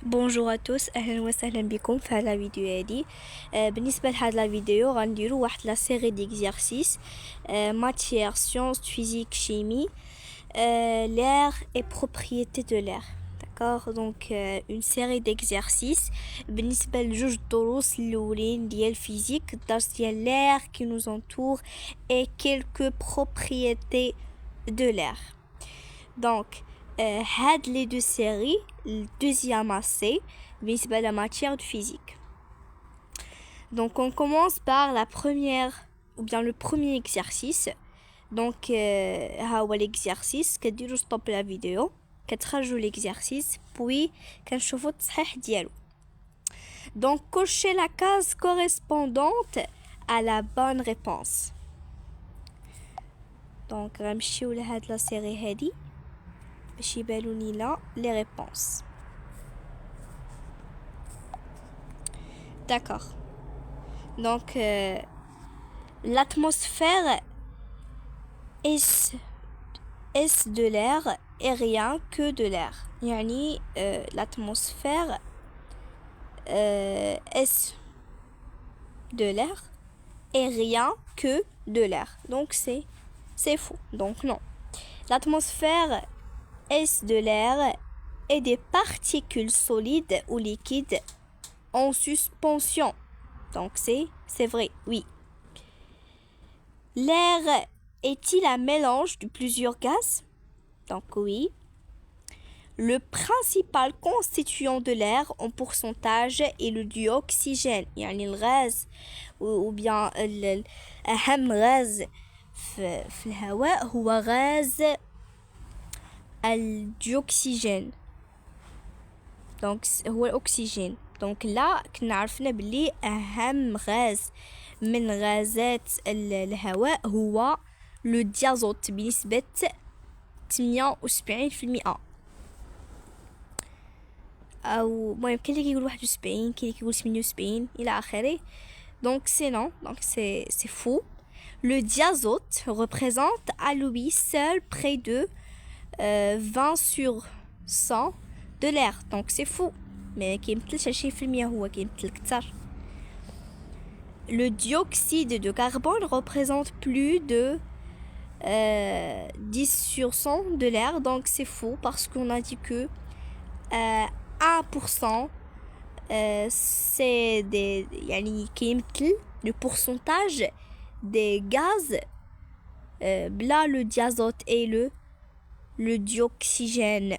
بونجور اتوس، اهلا وسهلا بكم في هذا الفيديو هادي. بالنسبه لهذا الفيديو غنديرو واحد لا سيري ديكزارسيس ماتيير سciences physique chimie l'air et propriétés de l'air. D'accord, donc une série d'exercices بالنسبه لجوج الدروس الاولين ديال الفيزيك، الدرس ديال l'air qui nous entoure et quelques propriétés de l'air. Donc had les deux séries, le deuxième assez بالنسبة à la matière de physique. Donc on commence par la première ou bien le premier exercice. Donc ها هو l'exercice كديروا stop la vidéo كتخرجوا l'exercice puis كنشوفوا التصحيح ديالو. Donc cochez la case correspondante à la bonne réponse. Donc غنمشيو لهاد لا série هادي باش يبانوني لا les réponses. D'accord. Donc l'atmosphère est de l'air et rien que de l'air. يعني l'atmosphère est de l'air et rien que de l'air. Donc c'est faux. Donc non. L'atmosphère est de l'air et des particules solides ou liquides en suspension. Donc c'est vrai, oui. L'air est-il un mélange de plusieurs gaz? Donc oui. Le principal constituant de l'air en pourcentage est le dioxygène. يعني الغاز ou bien أهم غاز في الهواء هو غاز الديوكسيجين. Donc هو الأكسجين. دونك لا كنا عرفنا بلي أهم غاز من غازات الهواء هو لو ديازوت بنسبة 78%. أو المهم كاين اللي كيقول 71 كاين اللي كيقول 78 إلى آخره. Donc c'est non, donc c'est faux. Le diazote représente à lui seul près de 20 sur 100 de l'air. Donc c'est faux. Mais كيمثلش 20% هو كيمثل كتر. Le dioxyde de carbone représente plus de 10 sur 100 de l'air. Donc c'est faux parce qu'on a dit que 1% c'est des يعني كيمثل le pourcentage des gaz بلا le diazote et le dioxygène.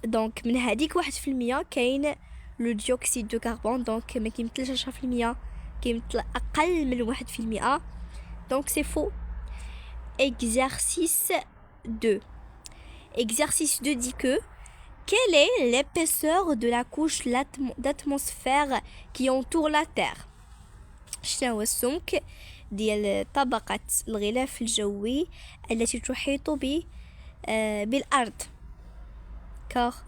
دونك من هذيك 1% كاين لو ديوكسيد دو كربون. دونك ما كيمثلش 10%، كيمثل اقل من 1%. دونك سي فو. Exercice 2. Exercice 2 dit que quelle est l'épaisseur de la couche d'atmosphère qui entoure la Terre? شنو هو السمك ديال طبقة الغلاف الجوي التي تحيط بالأرض. Car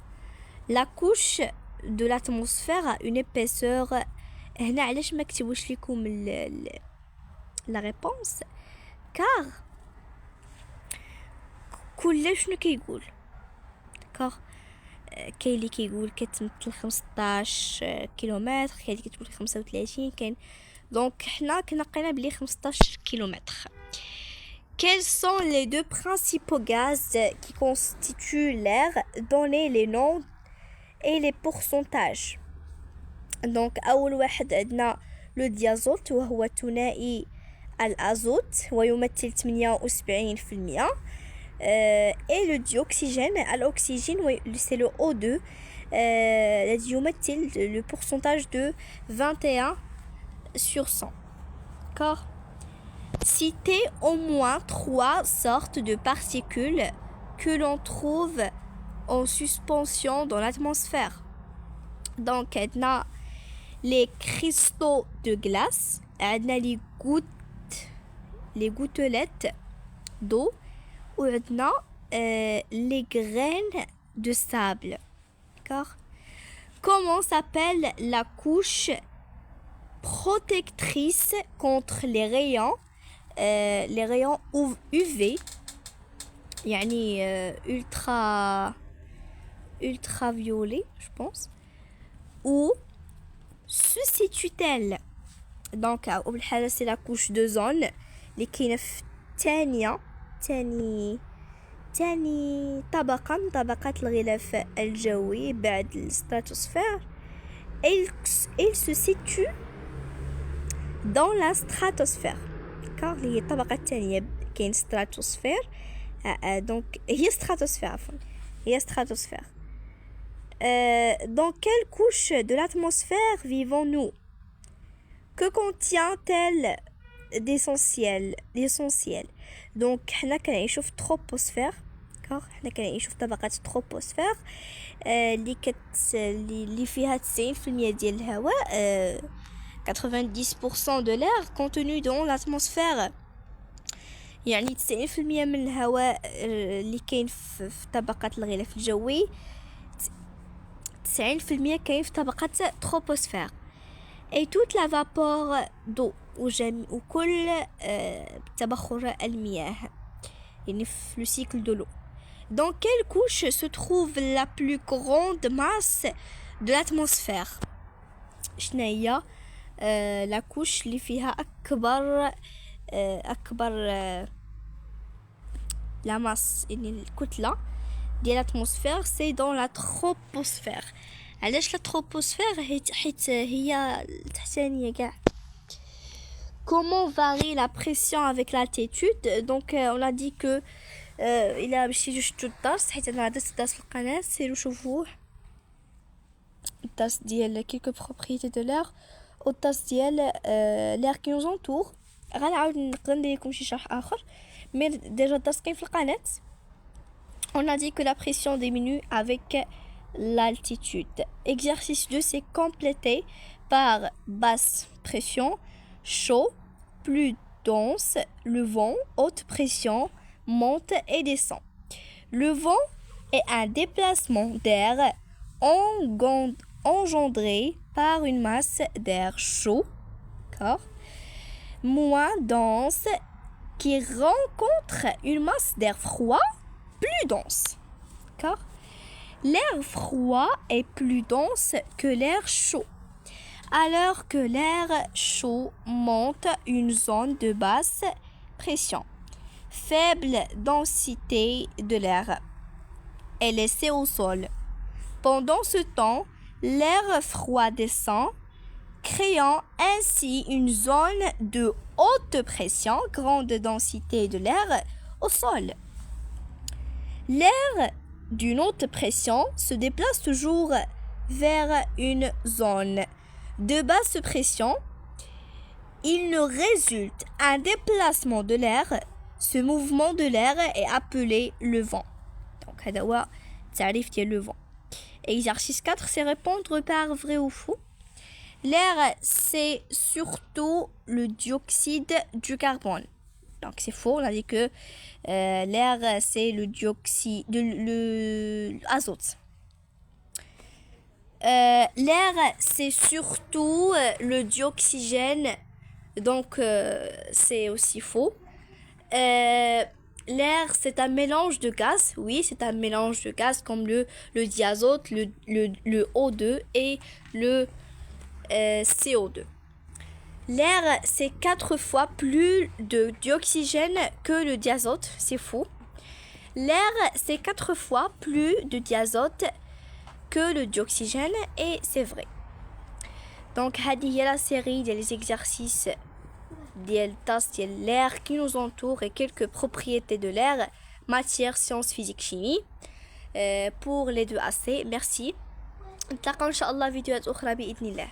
la couche de l'atmosphère a une épaisseur. هنا علاش ما كتبوش لكم la réponse car كل شنو كيقول. D'accord. كاين اللي كيقول كتمثل 15 كيلومتر، كاين اللي كتقول 35، كاين. دونك حنا كنا قينا بلي 15 كيلومتر. Quels sont les deux principaux gaz qui constituent l'air? Donnez les noms et les pourcentages. Donc أول واحد عندنا لو ديازوت وهو ثنائي الأزوت ويمثل 78%. Et le dioxygène, l'oxygène, c'est le O2, يمثل le pourcentage de 21 sur 100. D'accord. Citez au moins 3 sortes de particules que l'on trouve en suspension dans l'atmosphère. Donc, عندنا les cristaux de glace, عندنا les gouttelettes d'eau, ou عندنا les graines de sable. D'accord. Comment s'appelle la couche protectrice contre les rayons UV يعني ultraviolet je pense. où se situe-t-elle. Donc أول حاجة c'est la couche d'ozone اللي كاينة في تاني طبقة من طبقات الغلاف الجوي بعد الستراتوسفير. Elle se situe dans la stratosphère. D'accord, اللي هي الطبقة الثانية كاين stratosphère. Donc هي stratosphère عفوا هي stratosphère. Dans quelle couche de l'atmosphère vivons-nous? Que contient-elle d'essentiel? Donc حنا كنعيشو في troposphère. d'accord, حنا كنعيشو في طبقة troposphère اللي فيها 90% ديال الهواء. 90% de l'air contenu dans l'atmosphère. يعني 90% من الهواء اللي كاين في طبقة الغلاف الجوي 90% كاين في طبقة troposphère. Et toute la vapeur d'eau وكل تبخر المياه يعني في le cycle de l'eau. Dans quelle couche se trouve la plus grande masse de l'atmosphère? شنو هي la couche اللي فيها أكبر la masse يعني الكتلة ديال l'atmosphère c'est dans la troposphère. علاش la troposphère حيت هي التحتانية كاع. Comment varie la pression avec l'altitude? Donc on a dit que إلا مشيتو شفتو الدرس حيت انا درت الدرس في القناة سيروا شوفوه. الدرس ديال quelques propriétés de l'air والدرس ديال l'air qui nous entoure. غنعاود نقدر ندير لكم شي شرح اخر مي ديجا الدرس كاين في القناة. On a dit que la pression diminue avec l'altitude. Exercice 2, c'est complété par basse pression, chaud, plus dense, le vent, haute pression, monte et descend. Le vent est un déplacement d'air engendré par une masse d'air chaud, moins dense, qui rencontre une masse d'air froid plus dense. D'accord? L'air froid est plus dense que l'air chaud, alors que l'air chaud monte une zone de basse pression. Faible densité de l'air est laissée au sol. Pendant ce temps, l'air froid descend, créant ainsi une zone de haute pression, grande densité de l'air au sol. L'air d'une haute pression se déplace toujours vers une zone de basse pression. Il ne résulte un déplacement de l'air. Ce mouvement de l'air est appelé le vent. Donc, هذا هو التعريف ديال le vent. Exercice 4, c'est répondre par vrai ou faux. L'air, c'est surtout le dioxyde du carbone. Donc c'est faux, on a dit que l'air c'est le dioxyde, l'azote. L'air c'est surtout le dioxygène, donc c'est aussi faux. L'air c'est un mélange de gaz, oui c'est un mélange de gaz comme le diazote, le O2 et le CO2. L'air, c'est 4 fois plus de dioxygène que le diazote, c'est faux. L'air, c'est 4 fois plus de diazote que le dioxygène, et c'est vrai. Donc, هذه هي la série des exercices ديال الطاس ديال l'air qui nous entoure et quelques propriétés de l'air, matière, sciences, physique, chimie. Pour les 2 AC, merci. نتلاقاو إن شاء الله فيديوهات أخرى بإذن الله.